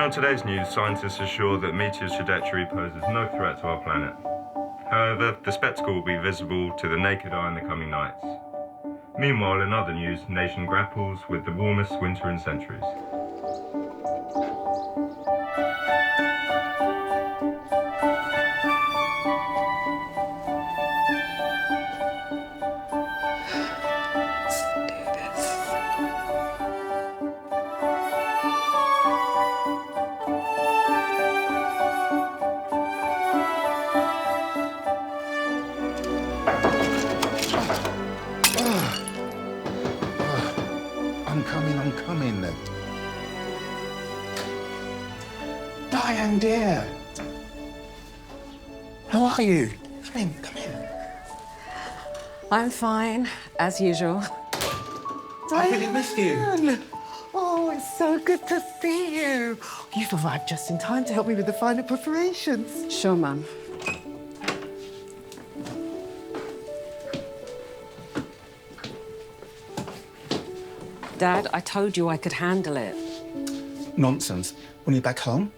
on today's news, scientists assure that meteor's trajectory poses no threat to our planet. However, the spectacle will be visible to the naked eye in the coming nights. Meanwhile, in other news, nation grapples with the warmest winter in centuries. I'm coming. Diane, dear. How are you? Come in. I'm fine, as usual. I really missed you. Oh, it's so good to see you. You've arrived just in time to help me with the final preparations. Sure, Mum. Dad, I told you I could handle it. Nonsense. When you're back home,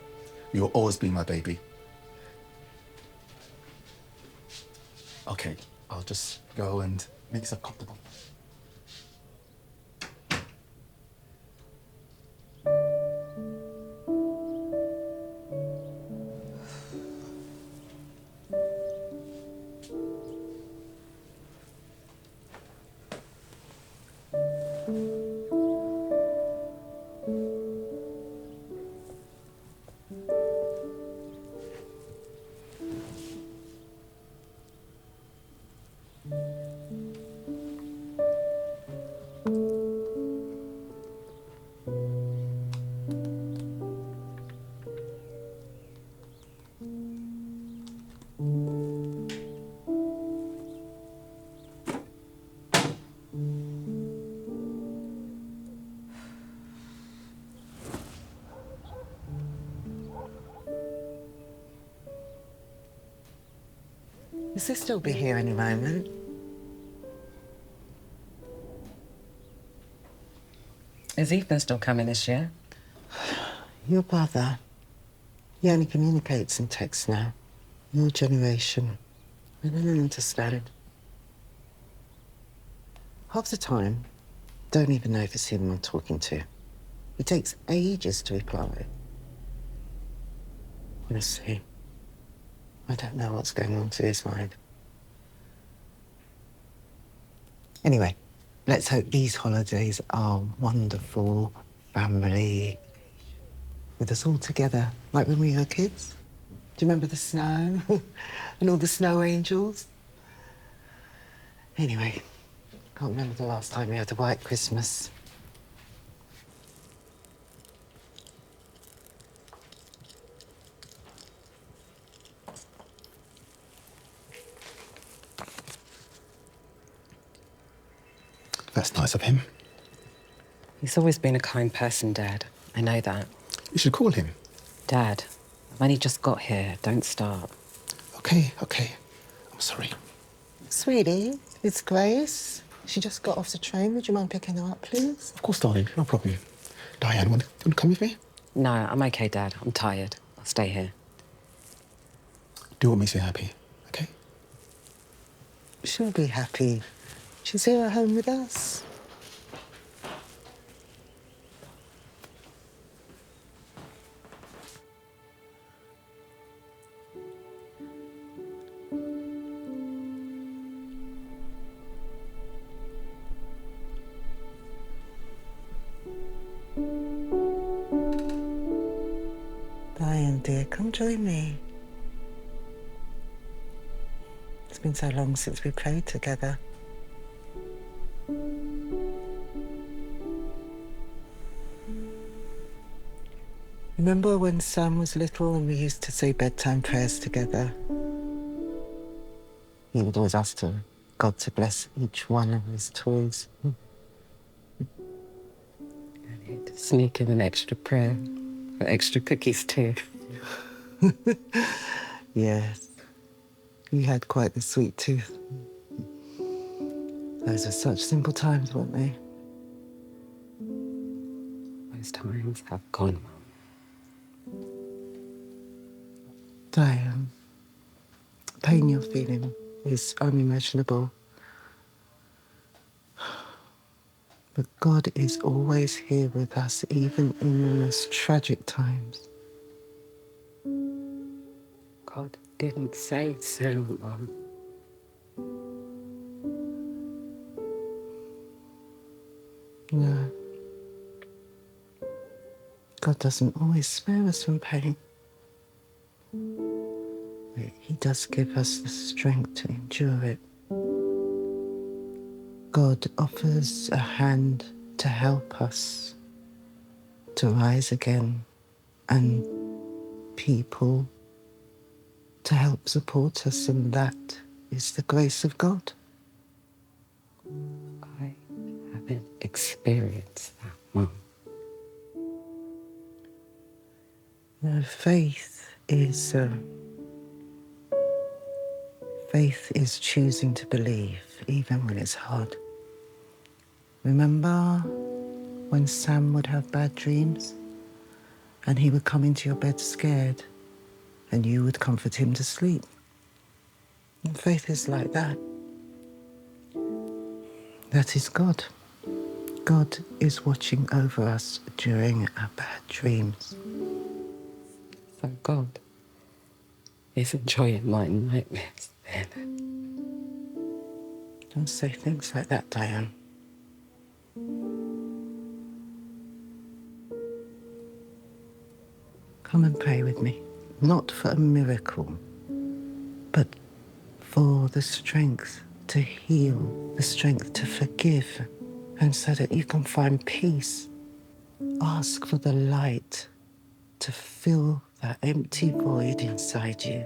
you'll always be my baby. Okay, I'll just go and make yourself comfortable. Your sister will be here any moment. Is Ethan still coming this year? Your brother, he only communicates in text now. Your generation. I don't understand. Half the time, don't even know if it's him I'm talking to. It takes ages to reply. Honestly, I don't know what's going on through his mind. Anyway, let's hope these holidays are wonderful, family, with us all together, like when we were kids. Do you remember the snow and all the snow angels? Anyway, can't remember the last time we had a white Christmas. That's nice of him. He's always been a kind person, Dad. I know that. You should call him. Dad, I've only just got here. Don't start. Okay. I'm sorry. Sweetie, it's Grace. She just got off the train. Would you mind picking her up, please? Of course, darling. No problem. Diane, want to come with me? No, I'm okay, Dad. I'm tired. I'll stay here. Do what makes you happy, okay? She'll be happy. She's here at home with us. Diane, dear, come join me. It's been so long since we played together. Remember when Sam was little and we used to say bedtime prayers together? He would always ask God to bless each one of his toys. I need to sneak in an extra prayer for extra cookies too. Yes. You had quite the sweet tooth. Those were such simple times, weren't they? Those times have gone, Mum. Diane, pain you're feeling is unimaginable. But God is always here with us, even in the most tragic times. God didn't say so, Mum. No. God doesn't always spare us from pain. But He does give us the strength to endure it. God offers a hand to help us to rise again, and people to help support us, and that is the grace of God. I haven't experienced that, Mum. No, faith is choosing to believe, even when it's hard. Remember when Sam would have bad dreams and he would come into your bed scared and you would comfort him to sleep? And faith is like that. That is God. God is watching over us during our bad dreams. So God is enjoying my nightmares then. Don't say things like that, Diane. Come and pray with me. Not for a miracle, but for the strength to heal, the strength to forgive, and so that you can find peace. Ask for the light to fill that empty void inside you.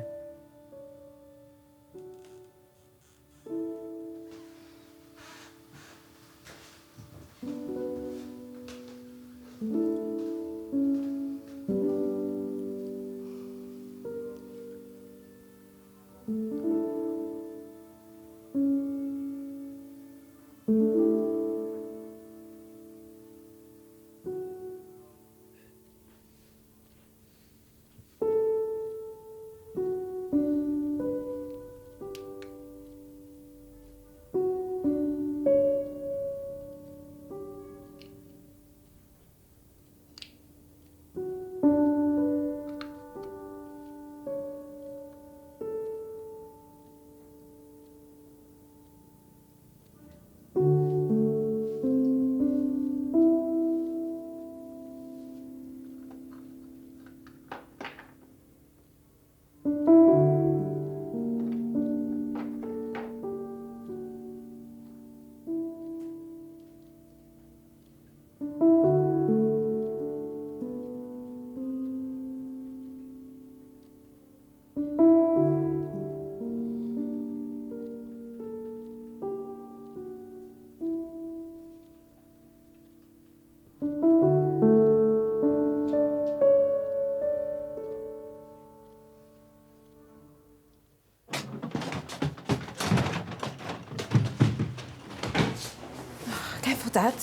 Careful, Dad.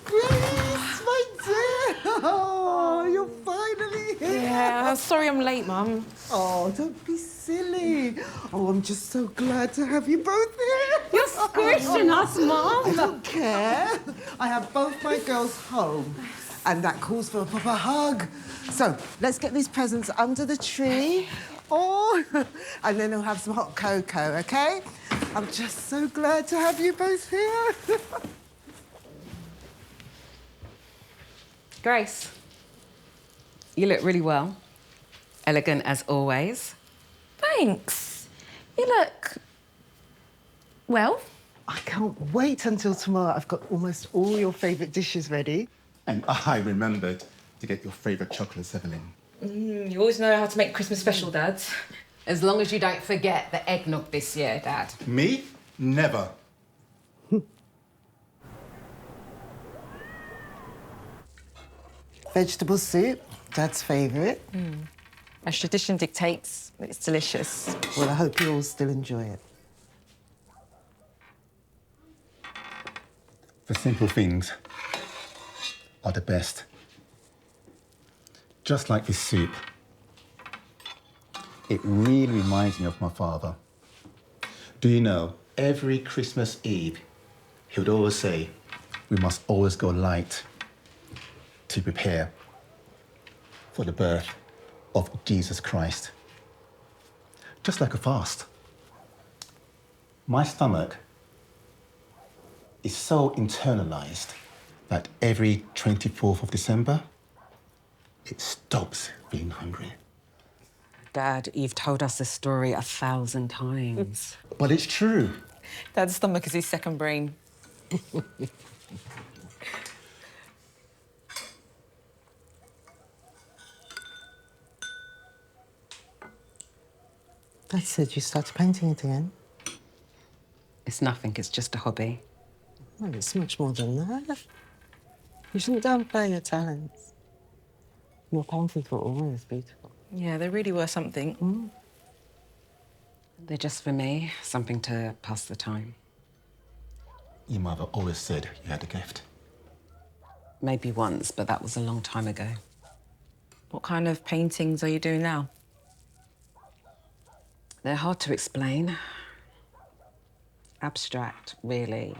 Grace, my dear! Oh, you're finally here! Yeah, sorry I'm late, Mum. Oh, don't be silly. Oh, I'm just so glad to have you both here. You're squishing us, Mum. I don't care. I have both my girls home, and that calls for a proper hug. So, let's get these presents under the tree. Oh, and then we'll have some hot cocoa, okay? I'm just so glad to have you both here. Grace, you look really well. Elegant as always. Thanks. You look... well. I can't wait until tomorrow. I've got almost all your favourite dishes ready. And I remembered to get your favourite chocolates, Evelyn. You always know how to make Christmas special, Dad. As long as you don't forget the eggnog this year, Dad. Me? Never. Vegetable soup, Dad's favourite. As tradition dictates, it's delicious. Well, I hope you all still enjoy it. The simple things are the best. Just like this soup. It really reminds me of my father. Do you know, every Christmas Eve, he would always say, we must always go light to prepare for the birth of Jesus Christ. Just like a fast. My stomach is so internalized that every 24th of December, it stops being hungry. Dad, you've told us this story 1,000 times. But it's true. Dad's stomach is his second brain. Dad said you started painting it again. It's nothing, it's just a hobby. Well, it's much more than that. You shouldn't downplay your talents. Your paintings were always beautiful. Yeah, there really were something. They're just for me, something to pass the time. Your mother always said you had a gift. Maybe once, but that was a long time ago. What kind of paintings are you doing now? They're hard to explain. Abstract, really.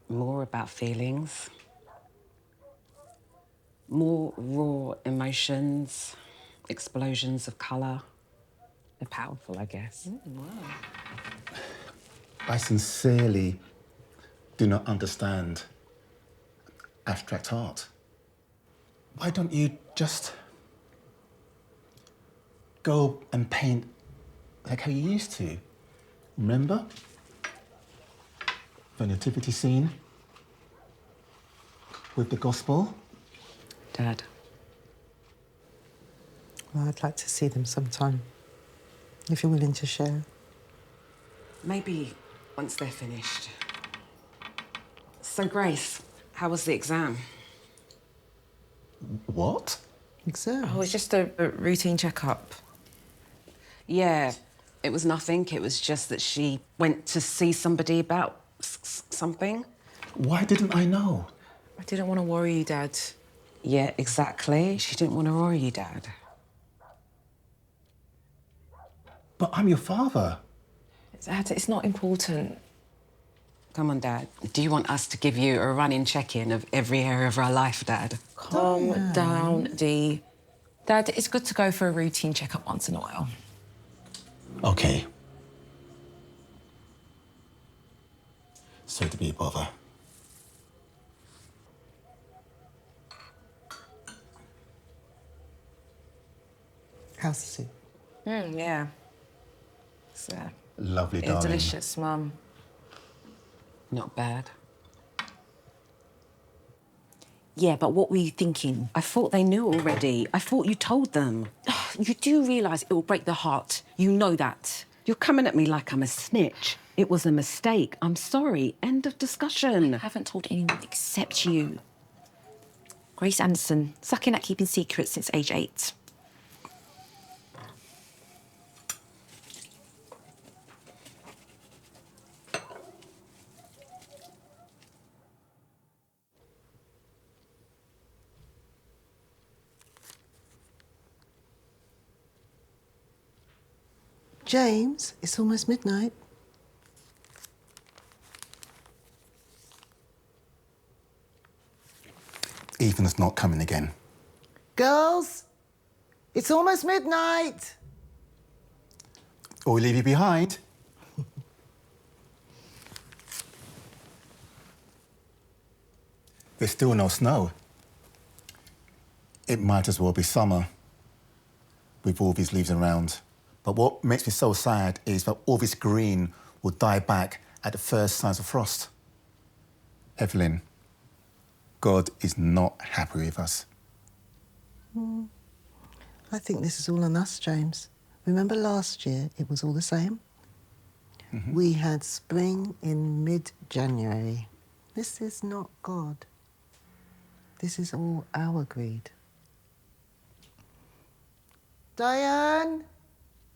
More about feelings. More raw emotions, explosions of colour. They're powerful, I guess. I sincerely do not understand abstract art. Why don't you just go and paint like how you used to? Remember? The nativity scene with the gospel? Dad, Well, I'd like to see them sometime, if you're willing to share. maybe once they're finished. So, Grace, how was the exam? What? Exam. Oh, it's just a routine checkup. Yeah, it was nothing. It was just that she went to see somebody about something. Why didn't I know? I didn't want to worry you, Dad. Yeah, exactly. She didn't want to worry you, Dad. But I'm your father. Dad, it's not important. Come on, Dad. Do you want us to give you a running check-in of every area of our life, Dad? Calm down, Dee. Dad, it's good to go for a routine checkup once in a while. Okay. Sorry to be a bother. How's the soup? Yeah. It's, Lovely, it's darling. delicious, Mum. Not bad. Yeah, but what were you thinking? I thought they knew already. I thought you told them. You do realise it will break their heart. You know that. You're coming at me like I'm a snitch. It was a mistake. I'm sorry. End of discussion. I haven't told anyone except you. Grace Anderson, sucking at keeping secrets since age 8. James, it's almost midnight. Ethan's not coming again. Girls, it's almost midnight. Or we leave you behind. There's still no snow. It might as well be summer with all these leaves around. But what makes me so sad is that all this green will die back at the first signs of frost. Evelyn, God is not happy with us. I think this is all on us, James. Remember last year, it was all the same? We had spring in mid-January. This is not God. This is all our greed. Diane?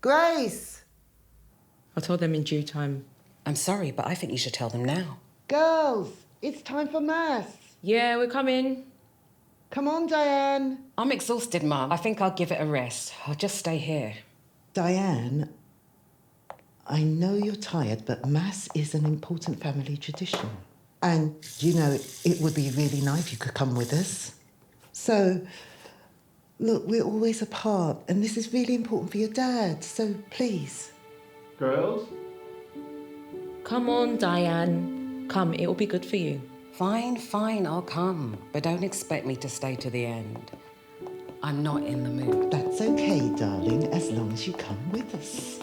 Grace? I'll tell them in due time. I'm sorry, but I think you should tell them now. Girls, it's time for Mass. Yeah, we're coming. Come on, Diane. I'm exhausted, Mum. I think I'll give it a rest. I'll just stay here. Diane, I know you're tired, but Mass is an important family tradition. And, you know, it would be really nice if you could come with us. So, look, we're always apart, and this is really important for your dad, so please. Girls? Come on, Diane. Come, it will be good for you. Fine, I'll come. But don't expect me to stay to the end. I'm not in the mood. That's okay, darling, as long as you come with us.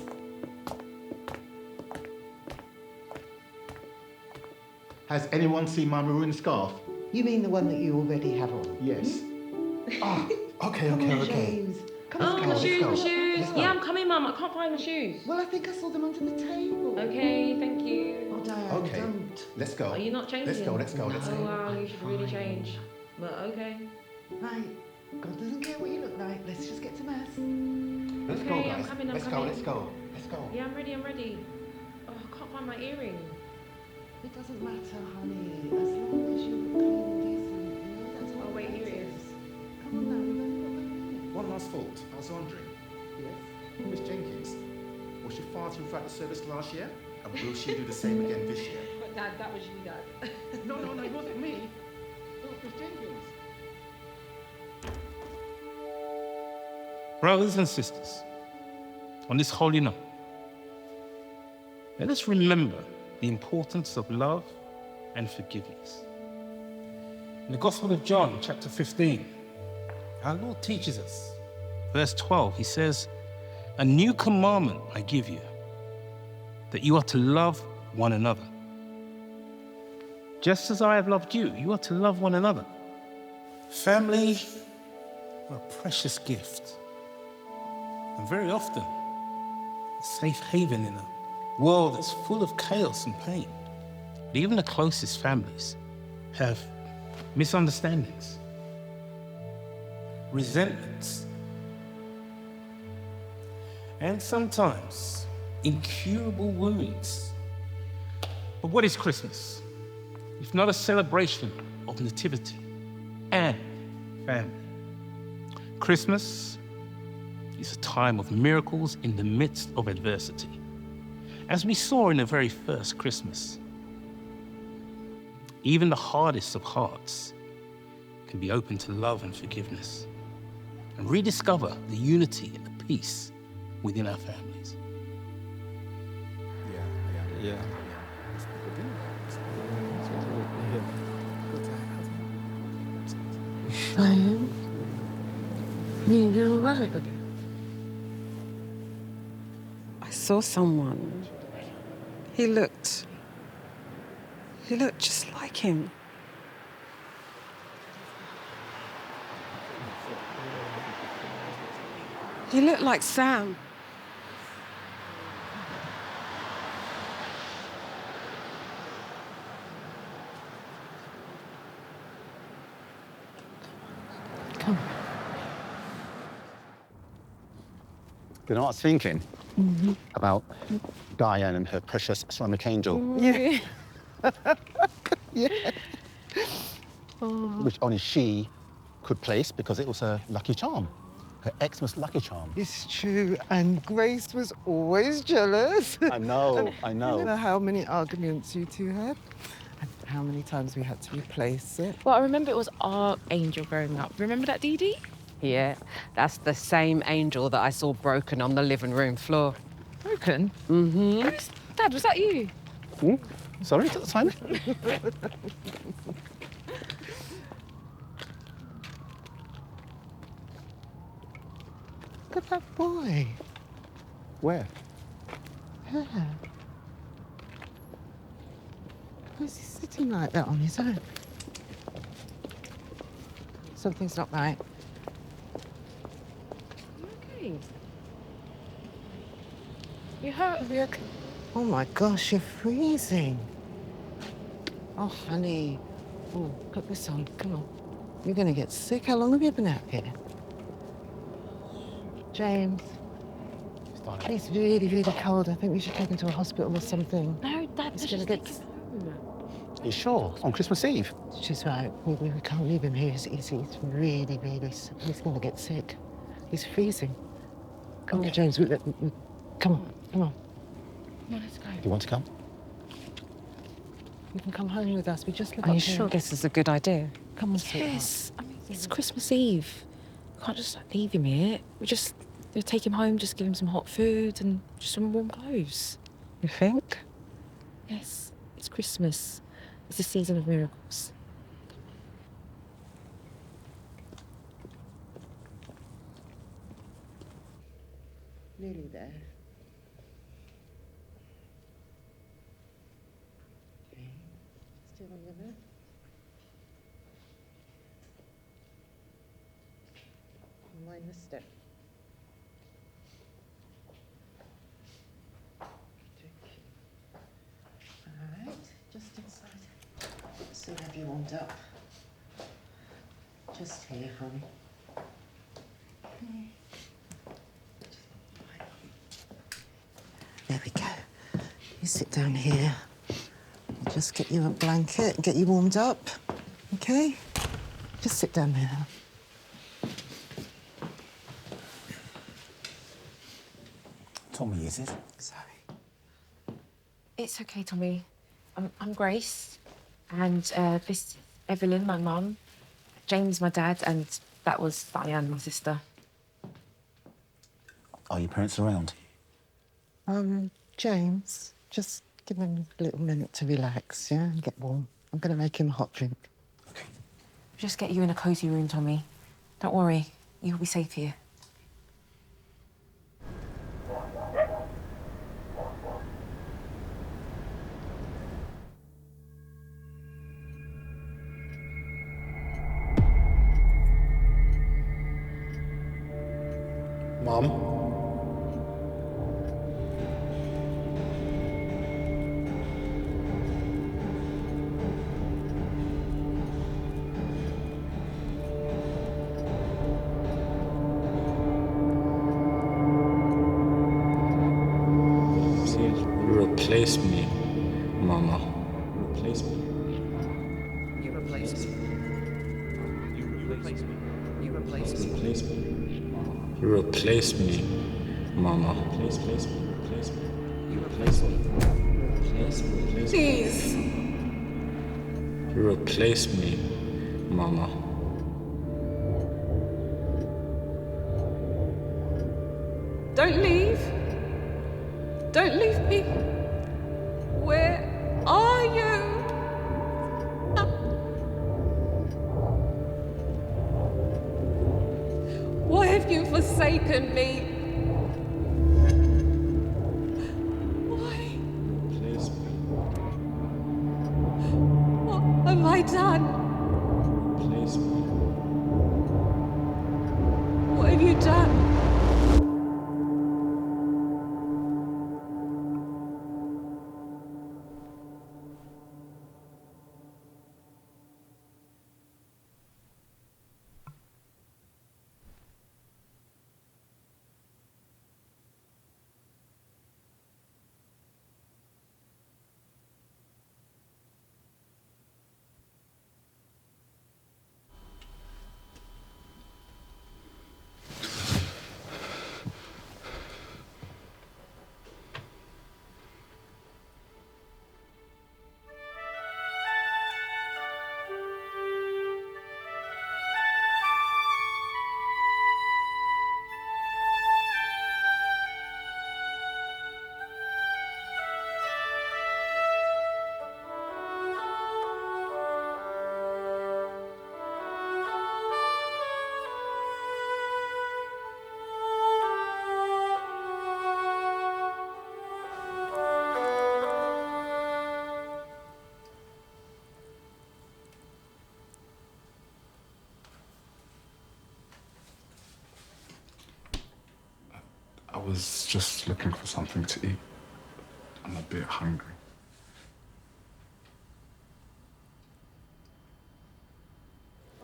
Has anyone seen my maroon scarf? You mean the one that you already have on? Yes. Oh, okay. James, come on, Oh, the shoes. Let's go. Yeah, I'm coming, Mum. I can't find the shoes. Well, I think I saw them under the table. Okay, thank you. Oh, Diane, Okay, don't. let's go. Are you not changing? Let's go. Oh, wow, you should really change. But okay. Right, God doesn't care what you look like. Let's just get to Mass. Let's go, Okay, guys. I'm coming. Let's go. Yeah, I'm ready. Oh, I can't find my earring. It doesn't matter, honey. As long as you look clean and decent. You know, that's what Oh, wait, here it is. Come on now, we've only got 1 minute. One last thought. I was wondering, Yes? Miss Jenkins, was she fasting throughout the service last year? And will she do the same again this year? But Dad, that was you, Dad. No, it wasn't me. It was Miss Jenkins. Brothers and sisters, on this holy night, let us remember the importance of love and forgiveness. In the Gospel of John, chapter 15, our Lord teaches us, verse 12, he says, "A new commandment I give you, that you are to love one another. Just as I have loved you, you are to love one another." Family are a precious gift, and very often a safe haven in a world that's full of chaos and pain. But even the closest families have misunderstandings, resentments, and sometimes incurable wounds. But what is Christmas if not a celebration of nativity and family? Christmas is a time of miracles in the midst of adversity. As we saw in the very first Christmas, even the hardest of hearts can be open to love and forgiveness and rediscover the unity and the peace within our families. Yeah. Diane? You're all right. I saw someone. He looked just like him. He looked like Sam. Come. You know what I was thinking? About Diane and her precious ceramic angel. Yeah. Which only she could place because it was her lucky charm. Her Xmas lucky charm. It's true, and Grace was always jealous. I know. You know how many arguments you two had? And how many times we had to replace it? Well, I remember it was our angel growing up. Remember that, Dee Dee? Yeah, that's the same angel that I saw broken on the living room floor. Broken? Mm-hmm. Dad, was that you? Sorry, Simon? Look at that boy. Where? Yeah. Why is he sitting like that on his own? Something's not right. Okay. You hurt? Are you okay? Oh my gosh, you're freezing. Oh, honey. Oh, put this on. Come on. You're gonna get sick. How long have you been out here? James. He's really, really cold. I think we should take him to a hospital or something. No, Dad, let's gonna just get take him home. You sure? On Christmas Eve? She's right. We can't leave him here. He's really, he's going to get sick. He's freezing. Come on, James. Come on. Come on, let's go. You want to come? You can come home with us. We just live Are up you here. sure this is a good idea? Come on, sweetheart. Yes. I mean, it's Christmas Eve. We can't just leave him here. We'll take him home, just give him some hot food and just some warm clothes. You think? Yes, it's Christmas. It's the season of miracles. Nearly there. Okay. Still on your left. Mind the step. All right, just inside. Still have you warmed up. Just here, honey. There we go. You sit down here. I'll just get you a blanket and get you warmed up. Okay? Just sit down there. Tommy, is it? Sorry. It's okay, Tommy. I'm Grace, and this is Evelyn, my mum, James, my dad, and that was Diane, my sister. Are your parents around? James, just give him a little minute to relax, yeah, and get warm. I'm going to make him a hot drink. Okay. Just get you in a cosy room, Tommy. Don't worry, you'll be safe here. Mum? Replace me, Mama. Replace me. You replaced me. You replaced me. You replaced me. Replace me. You replace me, Mama. Replace me. Replace me. You replaced me. Replace me. Please. You replace me, Mama. Don't leave. Don't leave me. Where are you? Why have you forsaken me? Why? Replace me. What have I done? Replace me. What have you done? I was just looking for something to eat. I'm a bit hungry.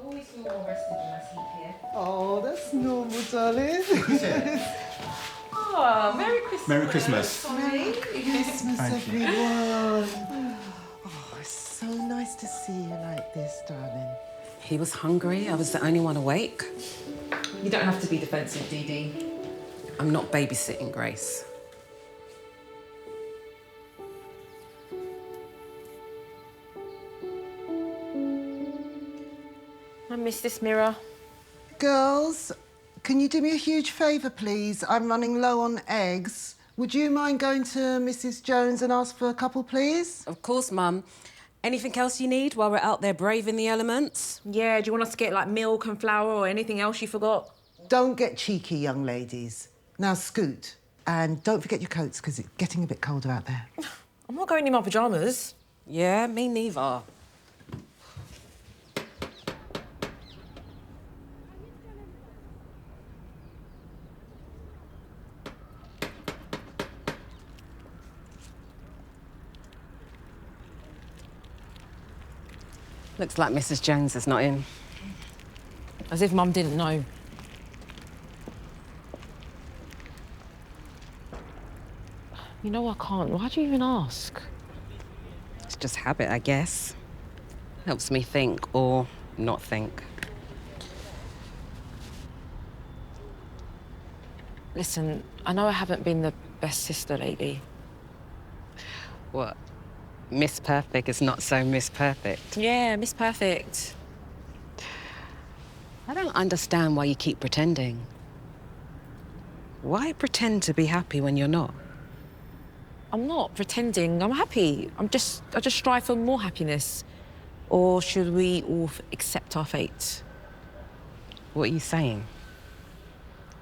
Always feel more rested when I sleep here. Oh, that's normal, darling. Oh, Merry Christmas. Merry Christmas. Merry Christmas, everyone. Oh, it's so nice to see you like this, darling. He was hungry. I was the only one awake. You don't have to be defensive, Dee Dee. I'm not babysitting Grace. I miss this mirror. Girls, can you do me a huge favour, please? I'm running low on eggs. Would you mind going to Mrs. Jones and ask for a couple, please? Of course, Mum. Anything else you need while we're out there braving the elements? Yeah, do you want us to get like milk and flour or anything else you forgot? Don't get cheeky, young ladies. Now scoot. And don't forget your coats, because it's getting a bit colder out there. I'm not going in my pyjamas. Yeah, me neither. Looks like Mrs. Jones is not in. As if Mum didn't know. You know I can't. Why do you even ask? It's just habit, I guess. Helps me think or not think. Listen, I know I haven't been the best sister lately. What? Miss Perfect is not so Miss Perfect. Yeah, Miss Perfect. I don't understand why you keep pretending. Why pretend to be happy when you're not? I'm not pretending. I'm happy. I just strive for more happiness. Or should we all accept our fate? What are you saying?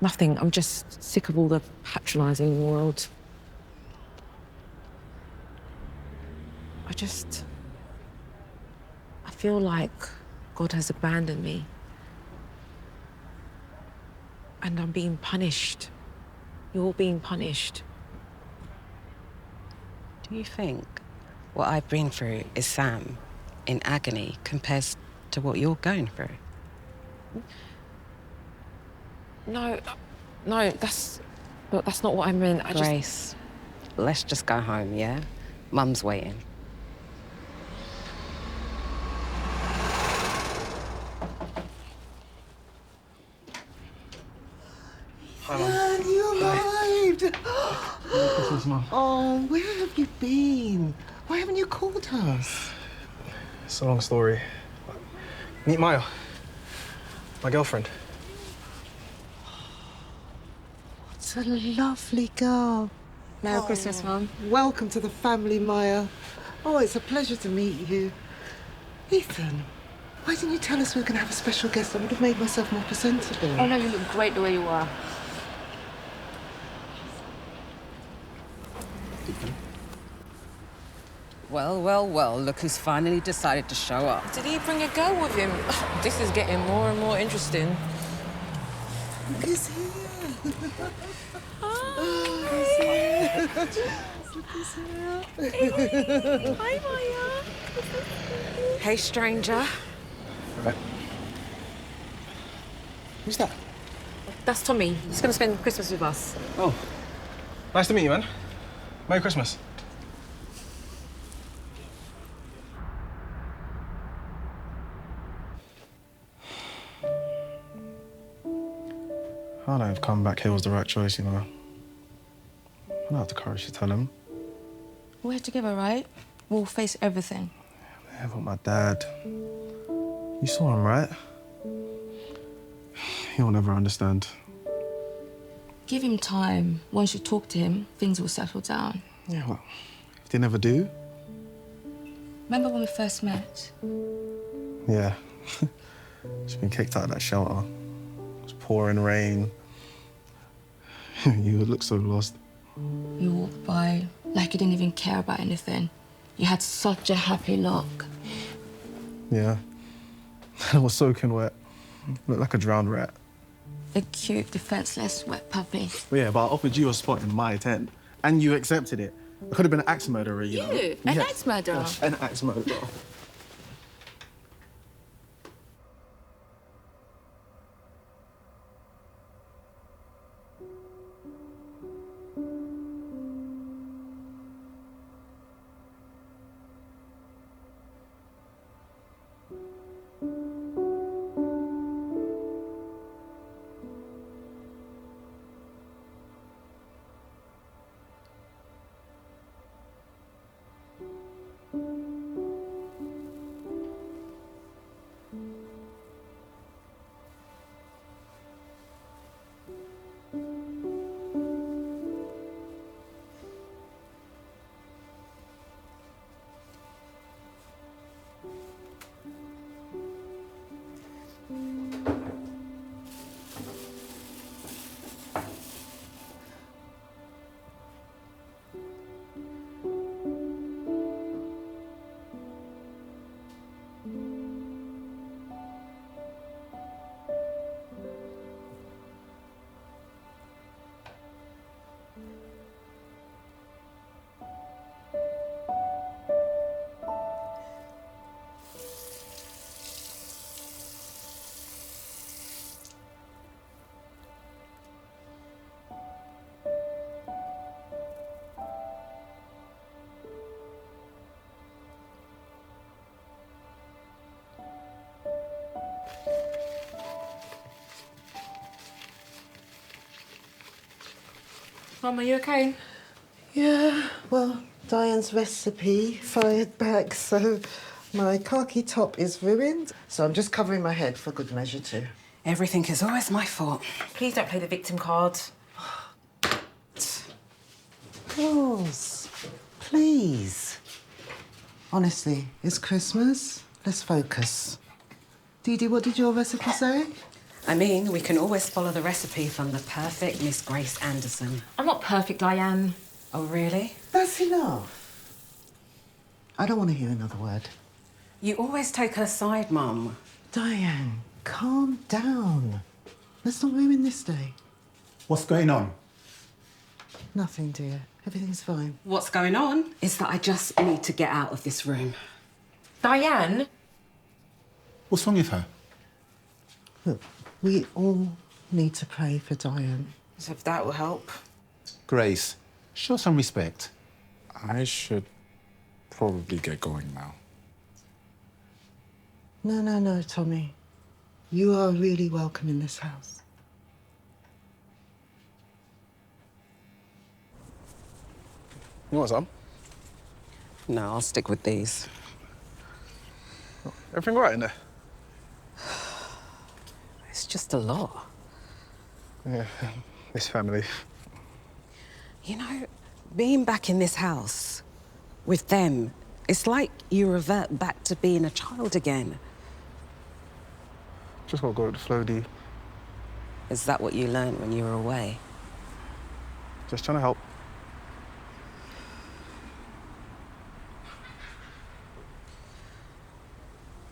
Nothing. I'm just sick of all the patronising in the world. I feel like God has abandoned me. And I'm being punished. You're being punished. Do you think what I've been through is Sam in agony compares to what you're going through? No, that's not what I meant. Grace, let's just go home, yeah? Mum's waiting. Hi, Mum. You arrived! Merry Christmas, Mum. Oh, where have you been? Why haven't you called us? It's a long story. Meet Maya, my girlfriend. What a lovely girl. Merry Christmas, Mum. Welcome to the family, Maya. Oh, it's a pleasure to meet you. Ethan, why didn't you tell us we were going to have a special guest? I would have made myself more presentable. Oh, no, you look great the way you are. Well, look who's finally decided to show up. Did he bring a girl with him? This is getting more and more interesting. Look who's here. Hi, Maya. Hey, stranger. Right. Who's that? That's Tommy. He's going to spend Christmas with us. Oh, nice to meet you, man. Merry Christmas. I don't know if coming back here was the right choice, you know. I don't have the courage to tell him. We're together, right? We'll face everything. Yeah, but my dad... You saw him, right? He'll never understand. Give him time. Once you talk to him, things will settle down. Yeah, well, if they never do... Remember when we first met? Yeah. Just been kicked out of that shelter. It was pouring rain. You would look so lost. You walked by like you didn't even care about anything. You had such a happy look. Yeah. I was soaking wet. Looked like a drowned rat. A cute, defenseless, wet puppy. Well, yeah, but I offered you a spot in my tent, and you accepted it. I could have been an axe murderer, you know. You? An axe murderer? An axe murderer. Mum, are you okay? Yeah, well, Diane's recipe fired back, so my khaki top is ruined. So I'm just covering my head for good measure too. Everything is always my fault. Please don't play the victim card. Girls, please. Honestly, it's Christmas. Let's focus. Dee Dee, what did your recipe say? I mean, we can always follow the recipe from the perfect Miss Grace Anderson. I'm not perfect, Diane. Oh, really? That's enough. I don't want to hear another word. You always take her side, Mum. Diane, calm down. Let's not ruin this day. What's going on? Nothing, dear. Everything's fine. What's going on is that I just need to get out of this room. Diane? What's wrong with her? Look, we all need to pray for Diane. So if that will help. Grace, show some respect. I should probably get going now. No, Tommy. You are really welcome in this house. You want some? No, I'll stick with these. Everything all right in there? It's just a lot. Yeah, this family. You know, being back in this house with them, it's like you revert back to being a child again. Just gotta go with the flow, Dee. Is that what you learned when you were away? Just trying to help.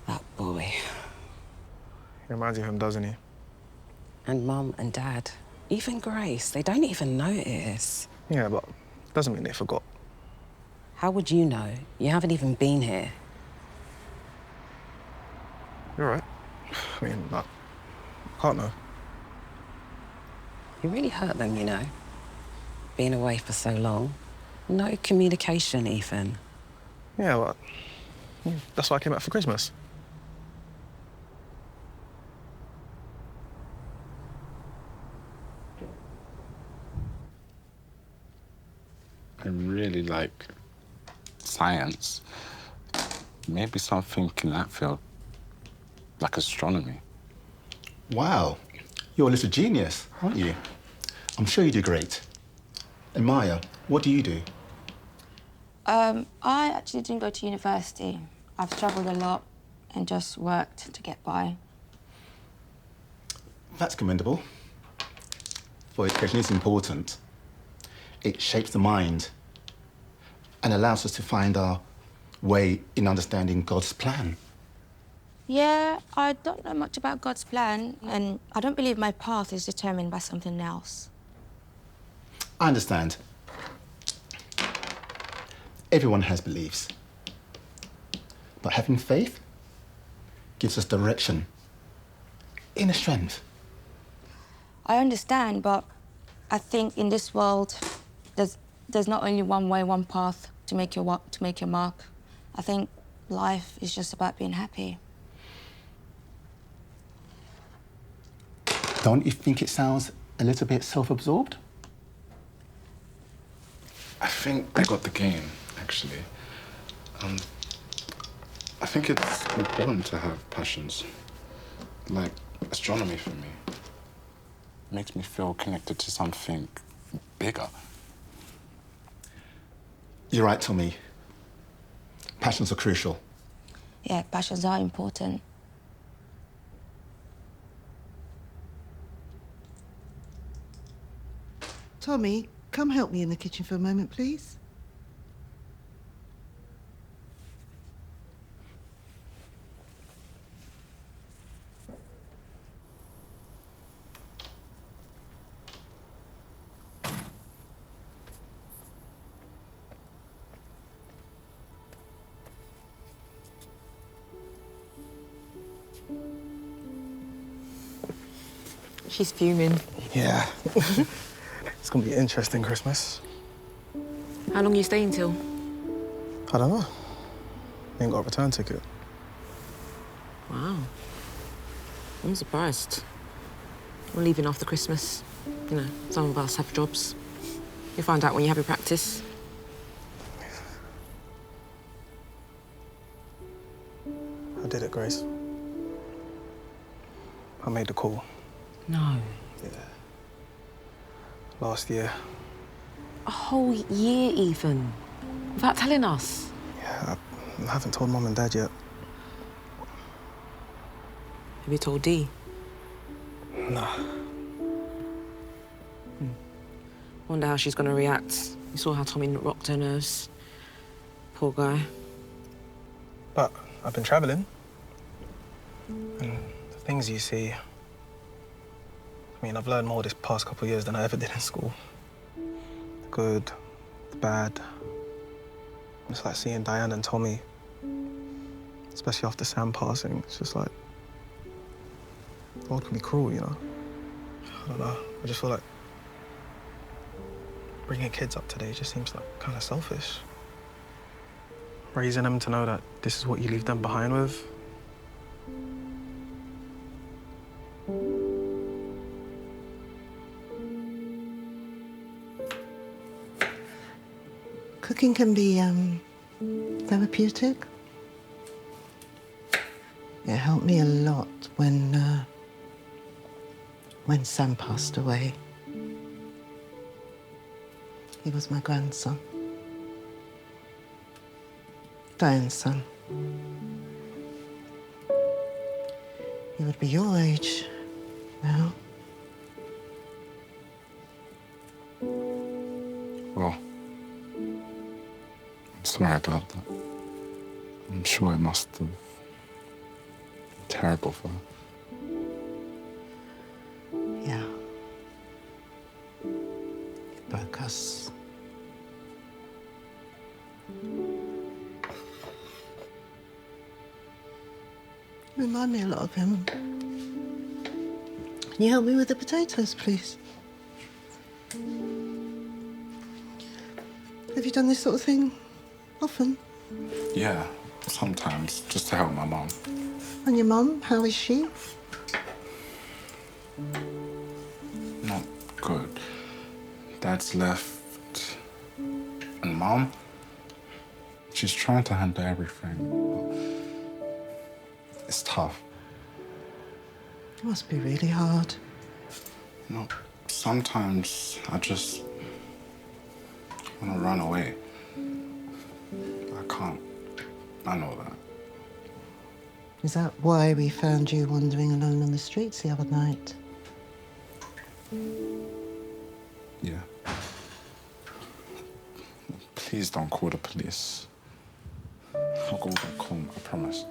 That boy. He reminds you of him, doesn't he? And Mum and Dad. Even Grace, they don't even notice. Yeah, but doesn't mean they forgot. How would you know? You haven't even been here. You're right. I mean, I can't know. You really hurt them, you know. Being away for so long. No communication, even. Yeah, well, that's why I came back for Christmas. I really like science. Maybe something in that field, like astronomy. Wow, you're a little genius, aren't you? I'm sure you do great. And Maya, what do you do? I actually didn't go to university. I've travelled a lot and just worked to get by. That's commendable. For education is important. It shapes the mind and allows us to find our way in understanding God's plan. Yeah, I don't know much about God's plan, and I don't believe my path is determined by something else. I understand. Everyone has beliefs. But having faith gives us direction, inner strength. I understand, but I think in this world, there's not only one way, one path to make your mark. I think life is just about being happy. Don't you think it sounds a little bit self-absorbed? I think I got the game, actually. I think it's important to have passions. Like astronomy for me. Makes me feel connected to something bigger. You're right, Tommy. Passions are crucial. Yeah, passions are important. Tommy, come help me in the kitchen for a moment, please. She's fuming. Yeah. It's gonna be an interesting Christmas. How long are you staying till? I don't know. Ain't got a return ticket. Wow. I'm surprised. We're leaving after Christmas. You know, some of us have jobs. You'll find out when you have your practice. I did it, Grace. I made the call. No. Yeah. Last year. A whole year, even. Without telling us. Yeah, I haven't told Mum and Dad yet. Have you told Dee? Nah. Wonder how she's gonna react. You saw how Tommy rocked her nerves. Poor guy. But I've been traveling. And the things you see... I mean, I've learned more this past couple of years than I ever did in school. The good, the bad. It's like seeing Diane and Tommy, especially after Sam passing. It's just like, the world can be cruel, you know? I don't know. I just feel like bringing kids up today just seems like kind of selfish. Raising them to know that this is what you leave them behind with. Cooking can be therapeutic. It helped me a lot when Sam passed away. He was my grandson. Diane's son. He would be your age now. Well, I'm sorry about that. I'm sure it must have been terrible for her. Yeah. It broke us. You remind me a lot of him. Can you help me with the potatoes, please? Have you done this sort of thing often? Yeah, sometimes, just to help my mum. And your mum, how is she? Not good. Dad's left. And Mum? She's trying to handle everything. It's tough. It must be really hard. You know, sometimes I just want to run away. I can't. I know that. Is that why we found you wandering alone on the streets the other night? Yeah. Please don't call the police. I'll go back home, I promise.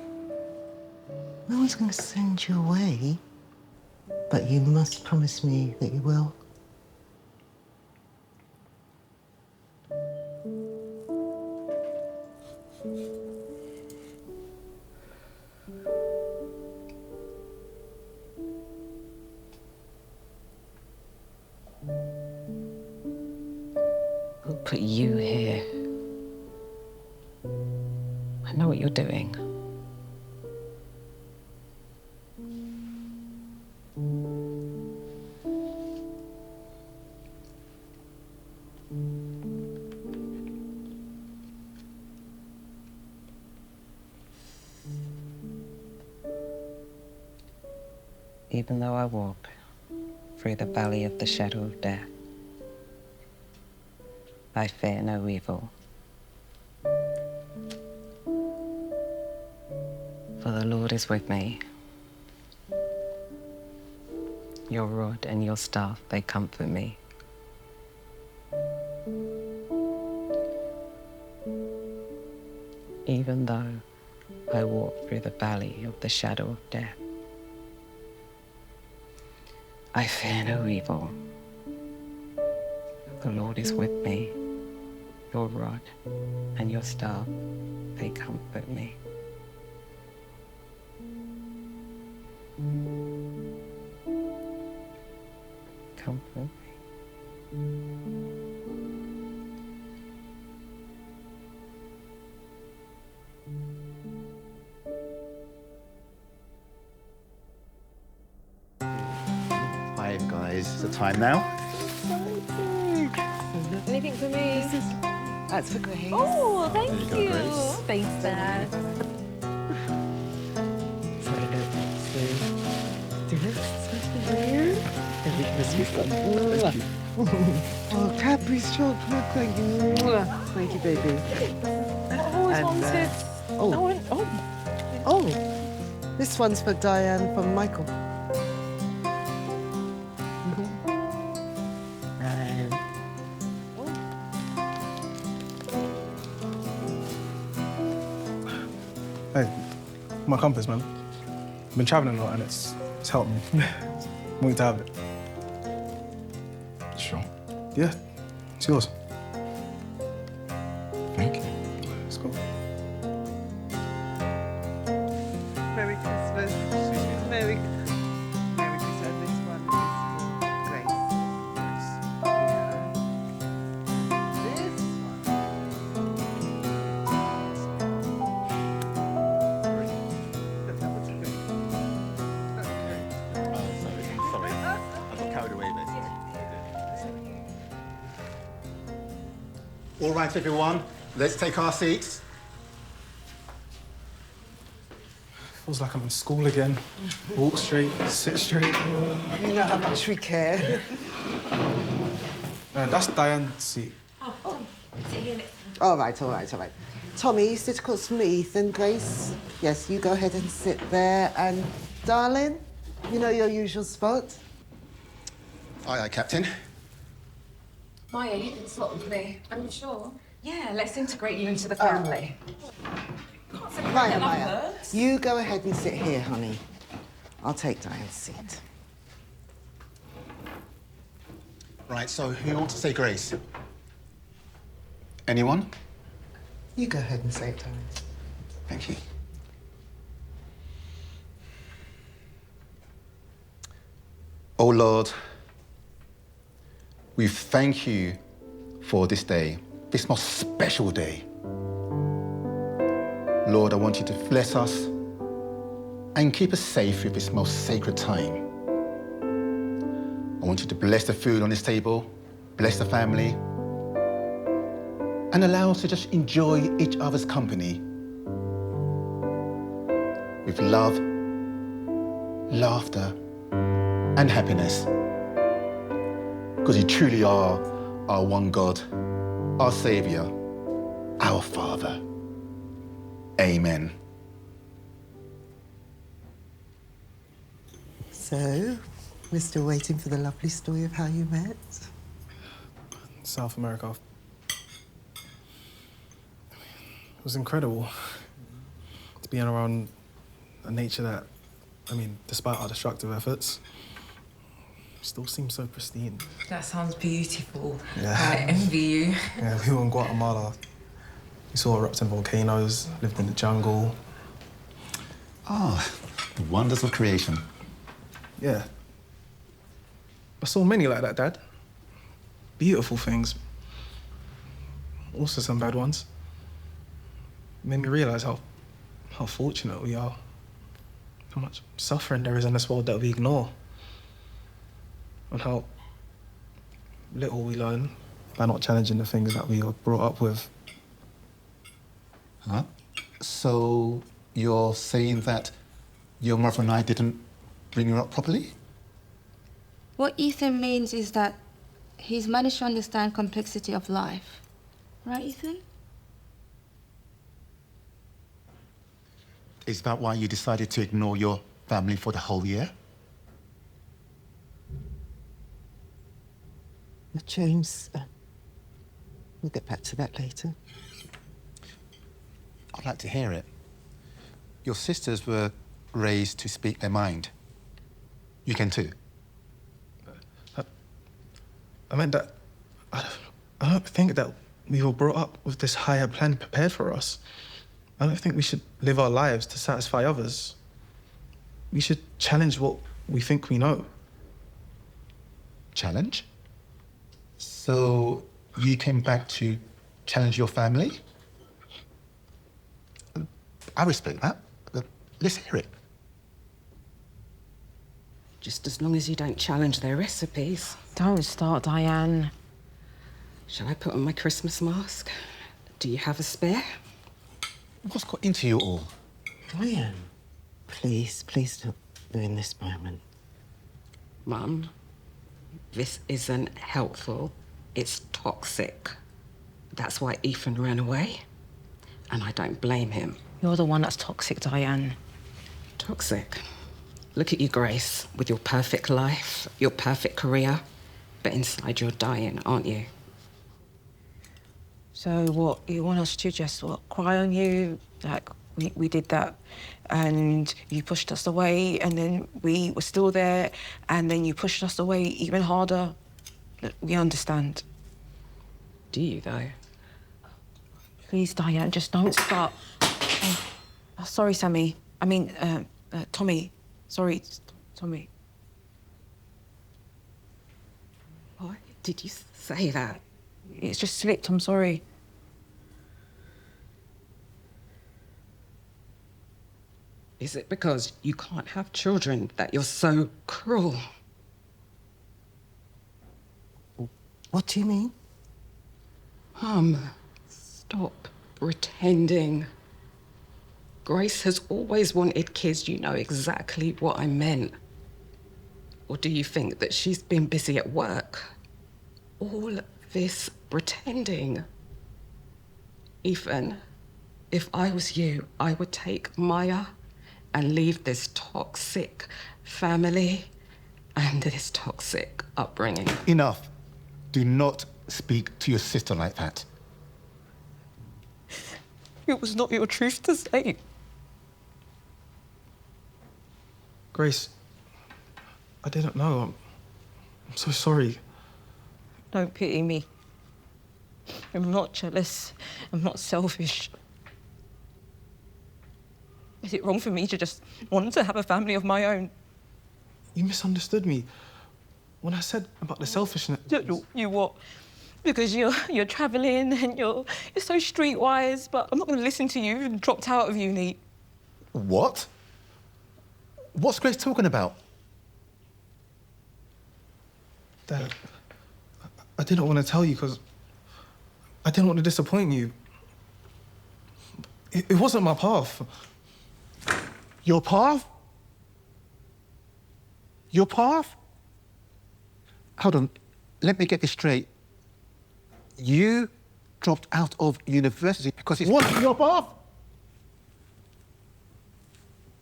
No one's going to send you away, but you must promise me that you will. Who put you here? I know what you're doing. Even though I walk through the valley of the shadow of death, I fear no evil. For the Lord is with me. Your rod and your staff, they comfort me. Even though I walk through the valley of the shadow of death, I fear no evil. The Lord is with me. Your rod and your staff, they comfort me. Comfort me. Hi guys, is it time now? Anything for me? That's for Grace. Oh, thank There you you. go, Grace. Thanks, Dad. Sorry, no, do this. Every Christmas one. Oh, Cadbury's chocolate, thank you. Thank you, baby. I always wanted. Oh, this one's for Diane from Michael. And Hey, my compass, man. I've been traveling a lot and it's helped me. Want to have it? Sure. Yeah, it's yours. Thank you. Let's go. Merry Christmas. Merry Christmas. This one is for Grace. This Sorry. I got carried away there. All right, everyone, let's take our seats. Feels like I'm in school again. Walk straight, sit straight. You know how much we care. That's Diane's seat. All right. Tommy, you sit across from Ethan, Grace. Yes, you go ahead and sit there. And, darling, you know your usual spot? Aye, Captain. Maya, you can swap with me. Are you sure? Yeah, let's integrate you into the family. Maya, you go ahead and sit here, honey. I'll take Diane's seat. Right, so who wants to say grace? Anyone? You go ahead and say it, Diane. Thank you. Oh Lord, we thank you for this day, this most special day. Lord, I want you to bless us and keep us safe with this most sacred time. I want you to bless the food on this table, bless the family, and allow us to just enjoy each other's company with love, laughter, and happiness. Because you truly are our one God, our Savior, our Father. Amen. So, we're still waiting for the lovely story of how you met? South America. It was incredible to be around a nature that, despite our destructive efforts, still seems so pristine. That sounds beautiful. Yeah. I envy you. Yeah, we were in Guatemala. We saw erupting volcanoes, lived in the jungle. Ah, the wonders of creation. Yeah. I saw many like that, Dad. Beautiful things. Also some bad ones. Made me realise how fortunate we are. How much suffering there is in this world that we ignore. And how little we learn by not challenging the things that we are brought up with. Huh? So you're saying that your mother and I didn't bring you up properly? What Ethan means is that he's managed to understand complexity of life. Right, Ethan? Is that why you decided to ignore your family for the whole year? James, we'll get back to that later. I'd like to hear it. Your sisters were raised to speak their mind. You can too. I meant that I don't think that we were brought up with this higher plan prepared for us. I don't think we should live our lives to satisfy others. We should challenge what we think we know. Challenge? So you came back to challenge your family? I respect that. Let's hear it. Just as long as you don't challenge their recipes. Don't start, Diane. Shall I put on my Christmas mask? Do you have a spare? What's got into you all? Diane, please don't ruin this moment. Mum, this isn't helpful. It's toxic. That's why Ethan ran away. And I don't blame him. You're the one that's toxic, Diane. Toxic? Look at you, Grace, with your perfect life, your perfect career. But inside you're dying, aren't you? So what, you want us to just, cry on you? Like, we did that, and you pushed us away, and then we were still there, and then you pushed us away even harder. Look, we understand. Do you, though? Please, Diane, just don't start. Sorry, Sammy. I mean, Tommy. Sorry, Tommy. Why did you say that? It's just slipped, I'm sorry. Is it because you can't have children that you're so cruel? What do you mean? Stop pretending. Grace has always wanted kids. You know exactly what I meant. Or do you think that she's been busy at work? All this pretending. Ethan, if I was you, I would take Maya and leave this toxic family and this toxic upbringing. Enough. Do not speak to your sister like that. It was not your truth to say. Grace, I didn't know. I'm so sorry. Don't pity me. I'm not jealous. I'm not selfish. Is it wrong for me to just want to have a family of my own? You misunderstood me. When I said about the selfishness... You what? Because you're travelling and you're so streetwise, but I'm not going to listen to you and dropped out of uni. What? What's Grace talking about? Dad, I didn't want to tell you because I didn't want to disappoint you. It wasn't my path. Your path? Your path? Hold on, let me get this straight. You dropped out of university because it wasn't your path?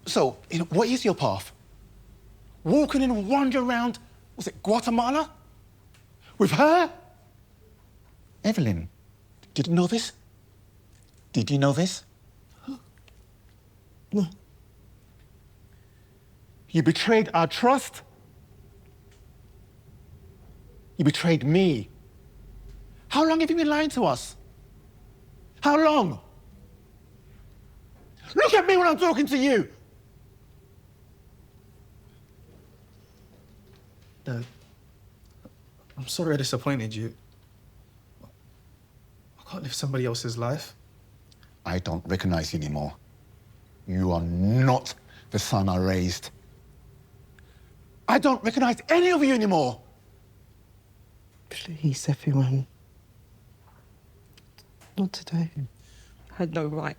So, what is your path? Walking and wandering around, was it Guatemala? With her? Evelyn, did you know this? Did you know this? No. You betrayed our trust. You betrayed me. How long have you been lying to us? How long? Look at me when I'm talking to you! Dad, I'm sorry I disappointed you. I can't live somebody else's life. I don't recognize you anymore. You are not the son I raised. I don't recognize any of you anymore. Please, everyone. Not today. I had no right.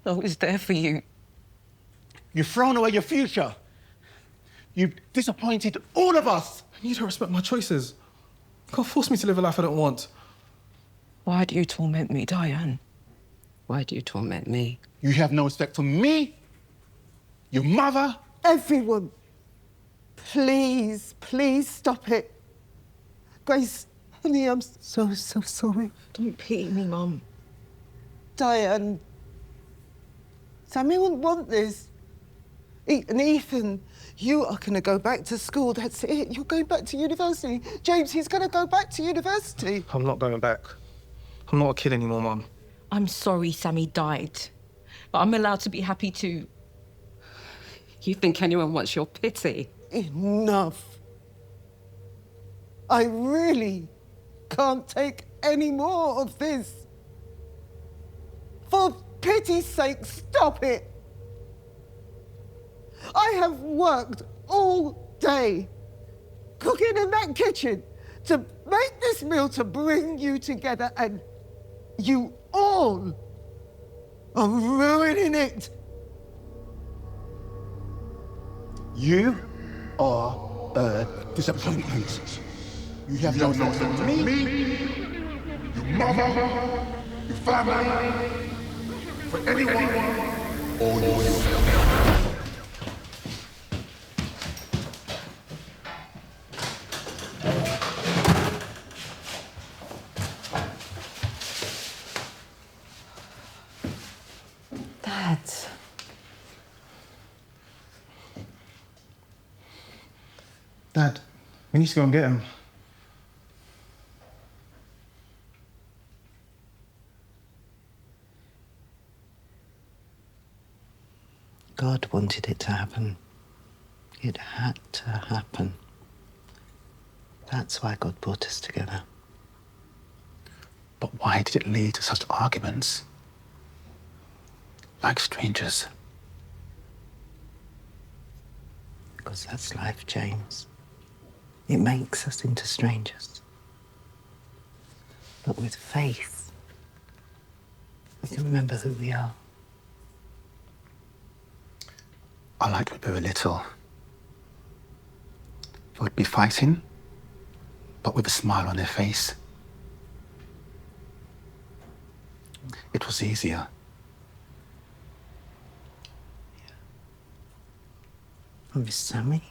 I was there for you. You've thrown away your future. You've disappointed all of us. I need to respect my choices. You can't force me to live a life I don't want. Why do you torment me, Diane? Why do you torment me? You have no respect for me, your mother. Everyone, please stop it. Grace, honey, I'm so sorry. Don't pity me, Mum. Diane, Sammy wouldn't want this. And Ethan, you are going to go back to school. That's it. You're going back to university. James, he's going to go back to university. I'm not going back. I'm not a kid anymore, Mum. I'm sorry Sammy died, but I'm allowed to be happy too. You think anyone wants your pity? Enough. I really can't take any more of this. For pity's sake, stop it. I have worked all day, cooking in that kitchen, to make this meal to bring you together, and you all are ruining it. You are a disappointment. You have no love for me, your mother, your family, for anyone, or yourself. Dad. Dad, we need to go and get him. God wanted it to happen. It had to happen. That's why God brought us together. But why did it lead to such arguments? Like strangers. Because that's life, James. It makes us into strangers. But with faith, we can remember who we are. I like when we were little. We'd be fighting, but with a smile on their face. It was easier. I miss Sammy.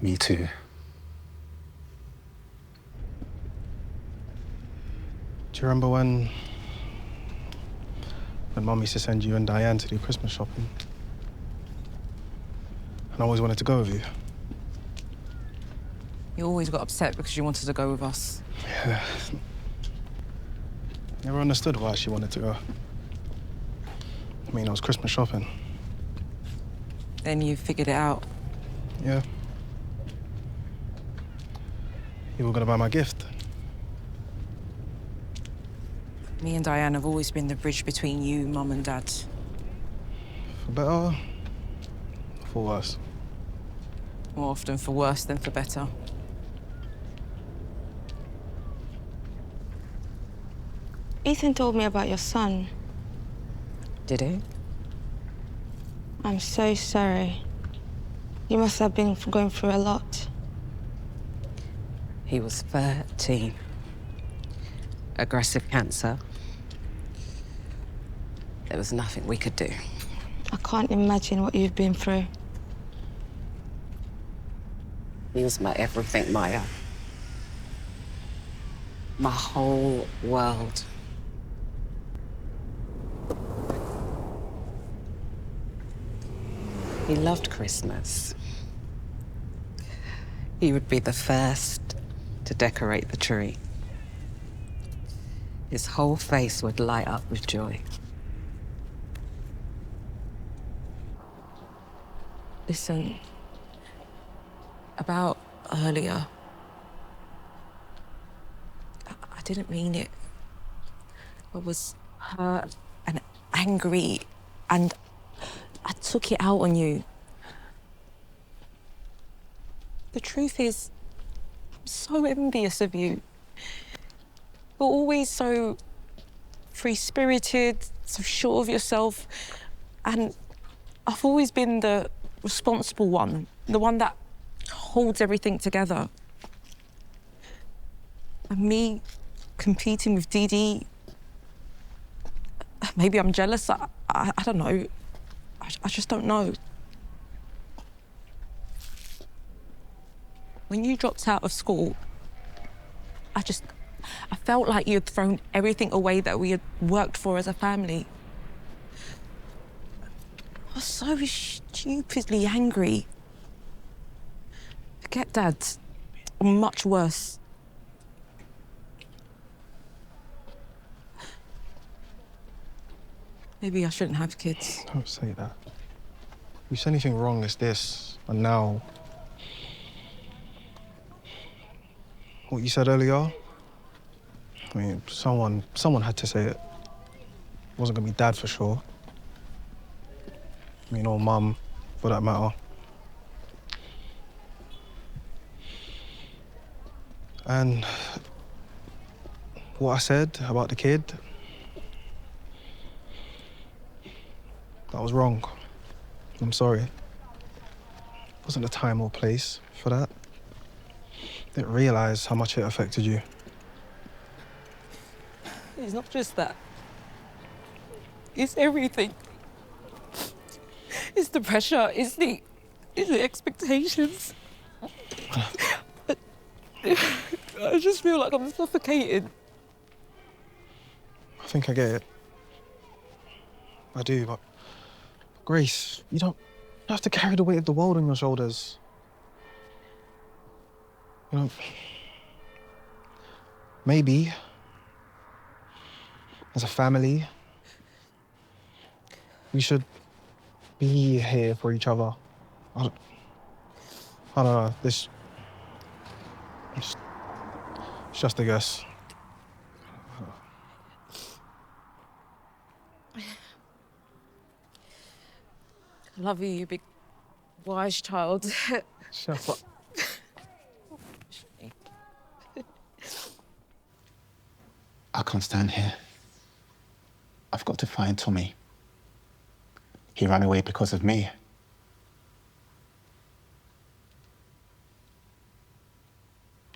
Me too. Do you remember when Mum used to send you and Diane to do Christmas shopping? And I always wanted to go with you. You always got upset because you wanted to go with us. Yeah. Never understood why she wanted to go. I mean, it was Christmas shopping. Then you figured it out. Yeah. You were gonna buy my gift. Me and Diane have always been the bridge between you, Mum and Dad. For better, or for worse? More often for worse than for better. Ethan told me about your son. Did he? I'm so sorry. You must have been going through a lot. He was 13. Aggressive cancer. There was nothing we could do. I can't imagine what you've been through. He was my everything, Maya. My whole world. He loved Christmas. He would be the first to decorate the tree. His whole face would light up with joy. Listen, about earlier, I didn't mean it. I was hurt and angry, and I took it out on you. The truth is, I'm so envious of you. You're always so free-spirited, so sure of yourself, and I've always been the responsible one, the one that holds everything together. And me competing with Dee Dee, maybe I'm jealous, I don't know. I just don't know. When you dropped out of school, I felt like you had thrown everything away that we had worked for as a family. I was so stupidly angry. Forget Dad. Much worse. Maybe I shouldn't have kids. Don't say that. If you said anything wrong, it's this. And now... What you said earlier? I mean, someone had to say it. It wasn't gonna be Dad for sure. I mean, or Mum, for that matter. And what I said about the kid, that was wrong. I'm sorry. It wasn't the time or place for that. Didn't realise how much it affected you. It's not just that. It's everything. It's the pressure, it's the expectations. I just feel like I'm suffocating. I think I get it. I do, but Grace, you don't have to carry the weight of the world on your shoulders. You know, maybe as a family, we should be here for each other. I don't know, it's just a guess. I love you, you big wise child. Shut up. I can't stand here. I've got to find Tommy. He ran away because of me.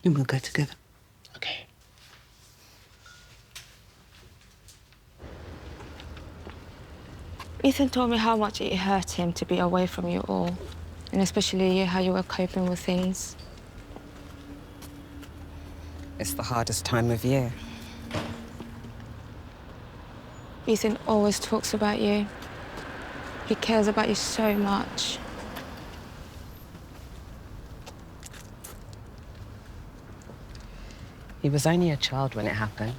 And we'll go together. Okay. Ethan told me how much it hurt him to be away from you all, and especially how you were coping with things. It's the hardest time of year. Ethan always talks about you. He cares about you so much. He was only a child when it happened.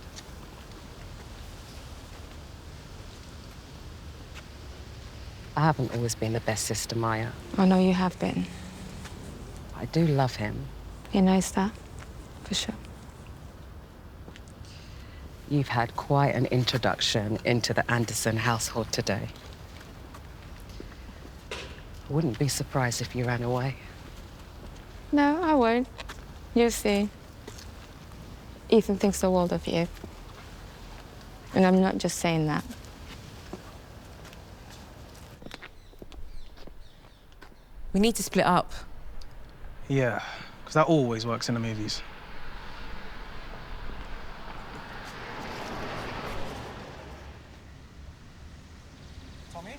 I haven't always been the best sister, Maya. I know you have been. I do love him. He knows that, for sure. You've had quite an introduction into the Anderson household today. I wouldn't be surprised if you ran away. No, I won't. You'll see. Ethan thinks the world of you. And I'm not just saying that. We need to split up. Yeah, because that always works in the movies. Tommy?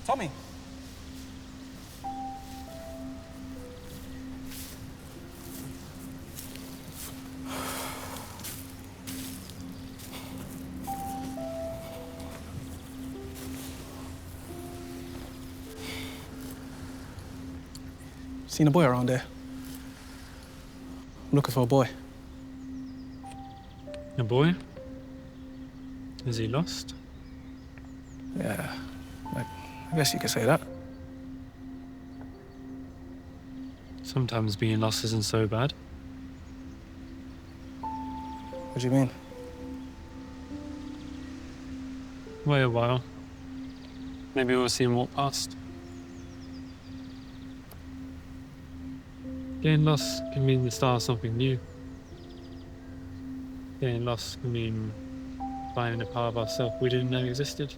Tommy? Seen a boy around here? I'm looking for a boy. A boy? Is he lost? Yeah, I guess you could say that. Sometimes being lost isn't so bad. What do you mean? Wait a while. Maybe we'll see him walk past. Getting lost can mean the start of something new. Getting lost can mean finding a part of ourselves we didn't know existed.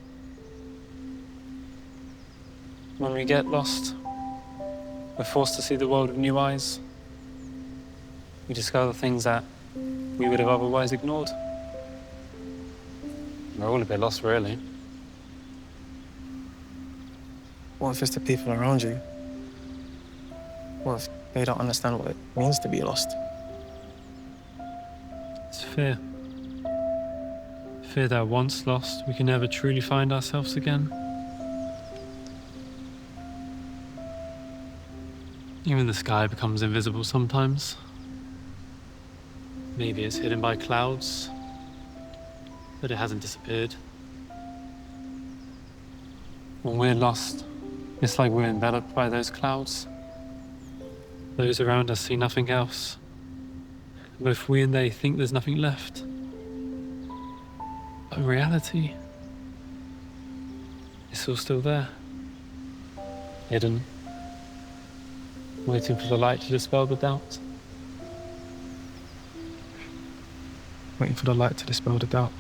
When we get lost, we're forced to see the world with new eyes. We discover things that we would have otherwise ignored. We're all a bit lost, really. What if it's the people around you? What if they don't understand what it means to be lost? It's fear. Fear that once lost, we can never truly find ourselves again. Even the sky becomes invisible sometimes. Maybe it's hidden by clouds, but it hasn't disappeared. When we're lost, it's like we're enveloped by those clouds. Those around us see nothing else. Both we and they think there's nothing left. But in reality, it's all still there. Hidden. Waiting for the light to dispel the doubt. waiting for the light to dispel the doubt.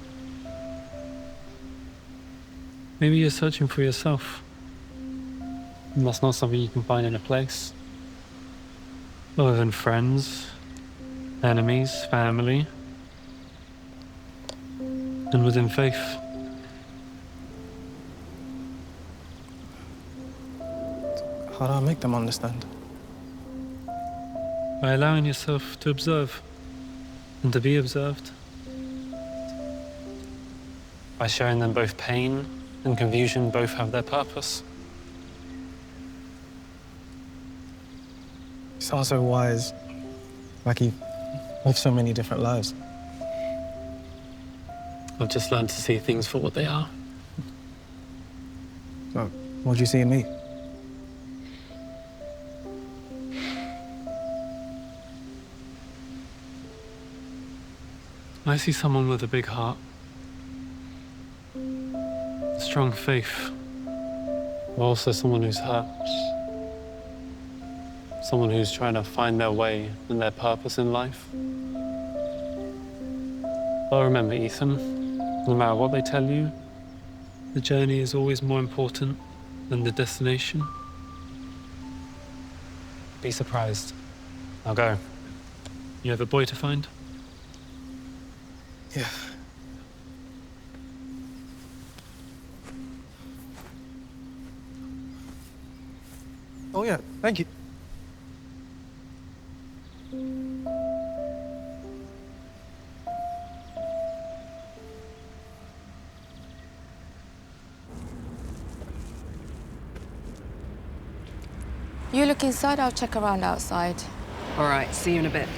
Maybe you're searching for yourself. And that's not something you can find in a place. Other than friends, enemies, family, and within faith. How do I make them understand? By allowing yourself to observe and to be observed. By showing them both pain and confusion both have their purpose. You sound so wise, like you live so many different lives. I've just learned to see things for what they are. So, what do you see in me? I see someone with a big heart, strong faith, but also someone who's hurt. Someone who's trying to find their way and their purpose in life. But remember, Ethan, no matter what they tell you, the journey is always more important than the destination. Be surprised. Now go. You have a boy to find? Yeah. Oh, yeah, thank you. You look inside, I'll check around outside. All right, see you in a bit.